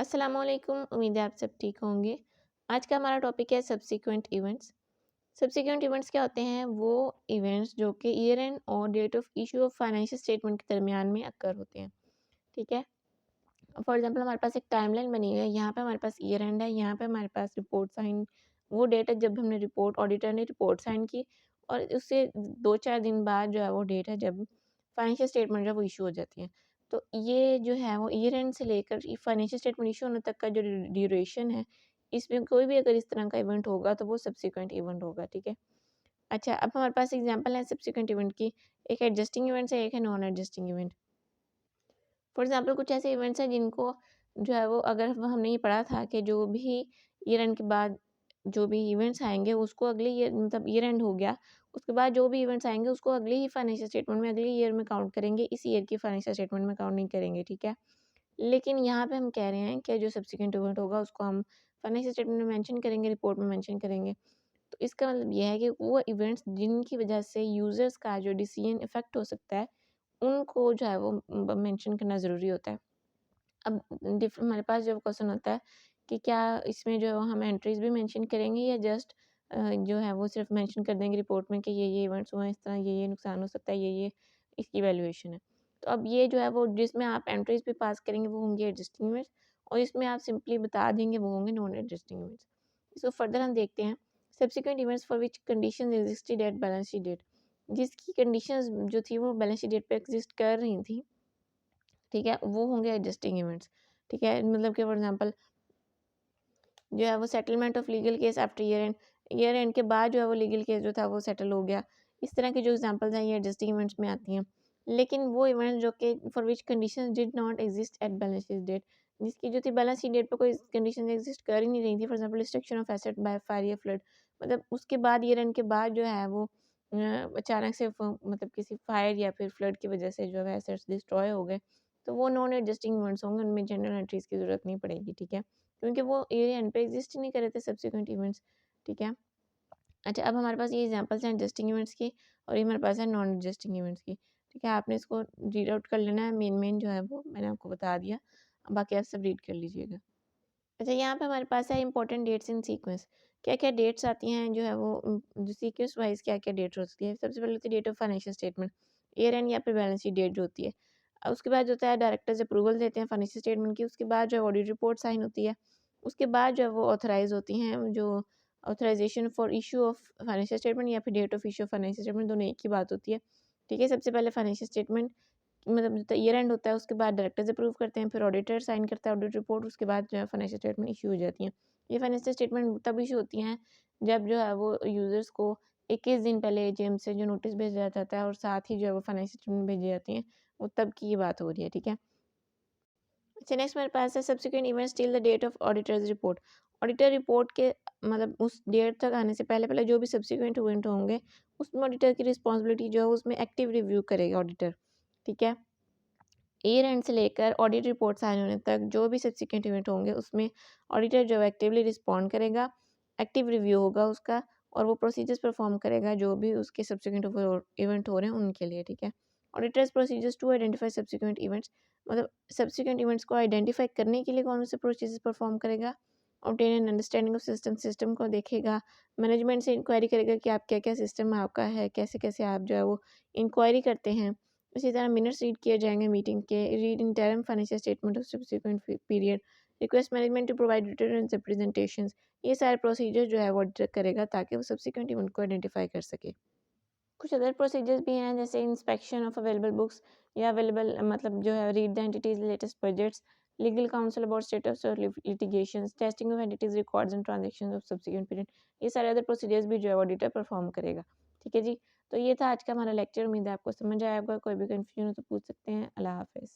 अस्सलामुअलैकुम। उम्मीद है आप सब ठीक होंगे। आज का हमारा टॉपिक है सब्सीक्वेंट इवेंट्स। सब्सीक्वेंट इवेंट्स क्या होते हैं? वो इवेंट्स जो कि ईयर एंड और date of issue of financial statement के दरमियान में अक्कर होते हैं। ठीक है। फॉर एग्जांपल हमारे पास एक टाइमलाइन बनी हुई है, यहाँ पे हमारे पास ईयर एंड है, यहाँ पे हमारे पास रिपोर्ट साइन, वो डेट है जब हमने रिपोर्ट, ऑडिटर ने रिपोर्ट साइन की, और उससे 2-4 दिन बाद जो है वो डेट है जब फाइनेंशियल स्टेटमेंट जो है वो इशू हो जाती है। तो ये जो है वो ईयर एंड से लेकर फाइनेंशियल स्टेटमेंट इशू होने तक का जो ड्यूरेशन है, इसमें कोई भी अगर इस तरह का इवेंट होगा तो वो सब्सीक्वेंट इवेंट होगा। ठीक है। अच्छा, अब हमारे पास एग्जाम्पल है सब्सीक्वेंट इवेंट की। एक एडजस्टिंग इवेंट्स है, एक है non adjusting event. For example कुछ ऐसे इवेंट्स हैं जिनको जो है वो अगर हमने ये पढ़ा था कि जो भी ईयर एंड के बाद जो भी इवेंट्स आएँगे उसको अगले ईयर, मतलब ईयर एंड हो गया, उसके बाद जो भी इवेंट्स आएँगे उसको अगले ही फाइनेंशियल स्टेटमेंट में अगले ईयर में काउंट करेंगे, इस ईयर की फाइनेंशियल स्टेटमेंट में काउंट नहीं करेंगे। ठीक है। लेकिन यहाँ पे हम कह रहे हैं कि जो सब्सीक्वेंट इवेंट होगा उसको हम फाइनेंशियल स्टेटमेंट में मेंशन करेंगे, रिपोर्ट में मेंशन करेंगे। तो इसका मतलब ये है कि वो इवेंट्स जिनकी वजह से यूज़र्स का जो डिसीजन इफ़ेक्ट हो सकता है, उनको जो है वो मेंशन करना ज़रूरी होता है। अब हमारे पास जब क्वेश्चन होता है कि क्या इसमें जो हम एंट्रीज भी मेंशन करेंगे या जस्ट जो है वो सिर्फ मेंशन कर देंगे रिपोर्ट में कि ये इवेंट्स हुए हैं, इस तरह ये नुकसान हो सकता है, ये इसकी वैल्यूएशन है। तो अब ये जो है वो जिसमें आप एंट्रीज भी पास करेंगे वो होंगे एडजस्टिंग इवेंट्स, और इसमें आप सिंपली बता देंगे वो होंगे नॉन एडजस्टिंग इवेंट्स। इसको फर्दर हम देखते हैं। Subsequent events for which condition existed at balance sheet date, जिसकी कंडीशंस जो थी वो बैलेंस शीट डेट पे एग्जिस्ट कर रही थी, ठीक है, वो होंगे एडजस्टिंग इवेंट्स। ठीक है, मतलब कि फॉर एग्जांपल जो है वो settlement of legal case after year and के बाद जो है वो लीगल केस जो था वो सेटल हो गया। इस तरह की जो एग्जांपल्स हैं ये एडजस्टिंग इवेंट्स में आती हैं। लेकिन वो इवेंट्स जो कि for which conditions did not exist at balance sheet date, जिसकी जो थी बैलेंस शीट डेट पे कोई कंडीशन एग्जिस्ट कर ही नहीं रही थी, for example destruction of asset by fire या फ्लड, मतलब उसके बाद ईयर एंड के बाद जो है वो अचानक से मतलब किसी फायर या फिर फ्लड की वजह से जो है एसेट्स डिस्ट्रॉय हो गए, तो वो नॉन एडजस्टिंग इवेंट्स होंगे, उनमें जनरल एंट्रीज की जरूरत नहीं पड़ेगी। ठीक है, क्योंकि वो ईयर एंड पे एग्जिस्ट ही नहीं कर रहे थे सब्सिक्वेंट इवेंट्स। ठीक है। अच्छा, अब हमारे पास ये एग्जांपल्स हैं एडजस्टिंग इवेंट्स की, और ये हमारे पास है नॉन एडजस्टिंग इवेंट्स की। ठीक है, आपने इसको रीड आउट कर लेना है, मेन जो है वो मैंने आपको बता दिया, बाकी आप सब रीड कर लीजिएगा। अच्छा, यहाँ पे हमारे पास है इंपॉर्टेंट डेट्स इन सीक्वेंस। क्या क्या डेट्स आती हैं जो है वो जो सीक्वेंस वाइज क्या क्या डेट होती है। सबसे पहले होती है date of financial statement, year end या फिर बैलेंस शीट डेट जो होती है। उसके बाद जो होता है डायरेक्टर्स अप्रूवल देते हैं फाइनेंशियल स्टेटमेंट की, उसके बाद जो है ऑडिट रिपोर्ट साइन होती है, उसके बाद जो है वो ऑथराइज होती हैं, जो authorisation for issue of financial statement या फिर date of issue of financial statement, दोनों एक ही बात होती है। ठीक है, सबसे पहले फाइनेंशियल स्टेटमेंट मतलब जो ईयर एंड होता है उसके बाद डायरेक्टर्स अप्रूव करते हैं, फिर ऑडिटर साइन करता है ऑडिट रिपोर्ट, उसके बाद जो है फाइनेंशियल स्टेटमेंट इशू हो जाती हैं। ये फाइनेंशियल स्टेटमेंट तब इशू होती हैं जब जो है वो यूजर्स को 21 दिन पहले एजीएम से जो नोटिस भेजा जाता है और साथ ही जो है वो फाइनेंशियल स्टेटमेंट भेजी जाती हैं, वो तब की ये बात हो रही है। ठीक है। अच्छा, नेक्स्ट मेरे पास है subsequent events till the date of auditor's report. Auditor report के मतलब उस डेट तक आने से पहले पहले जो भी सब्सिक्वेंट इवेंट होंगे उसमें ऑडिटर की रिस्पॉन्सिबिलिटी जो है उसमें एक्टिव रिव्यू करेगा ऑडिटर। ठीक है। ईयर एंड से लेकर ऑडिट रिपोर्ट साइन होने तक जो भी सब्सिक्वेंट इवेंट होंगे उसमें ऑडिटर जो है एक्टिवली रिस्पॉन्ड करेगा, एक्टिव रिव्यू होगा उसका, और वो प्रोसीजर्स परफॉर्म करेगा जो भी उसके सब्सिक्वेंट इवेंट हो रहे हैं उनके लिए। ठीक है। Auditor's procedures to identify subsequent events, मतलब सब्सिक्वेंट इवेंट्स को आइडेंटिफाई करने के लिए कौन से प्रोसीजर्स परफॉर्म करेगा। Obtain an understanding of system को देखेगा, मैनेजमेंट से इंक्वायरी करेगा कि आप क्या क्या सिस्टम आपका है, कैसे कैसे आप जो है वो इंक्वायरी करते हैं। इसी तरह मिनट्स रीड किए जाएंगे मीटिंग के, read interim financial statement of subsequent period, request management to provide written representations. ये सारे प्रोसीजर जो है वो ऑडिटर करेगा ताकि वो सब्सिक्वेंट इवेंट को आइडेंटिफाई कर सके। कुछ अदर प्रोसीजर्स भी हैं जैसे इंस्पेक्शन ऑफ अवेलेबल बुक्स या अवेलेबल मतलब जो है read the entities latest budgets, legal council about status और litigations, testing of entities records and transactions of subsequent period. ये सारे अदर प्रोसीजर्स भी जो है ऑडिटर परफॉर्म करेगा। ठीक है जी। तो ये था आज का हमारा लेक्चर। उम्मीद है आपको समझ आया होगा। कोई भी कंफ्यूजन हो तो पूछ सकते हैं। अल्लाह हाफिज़।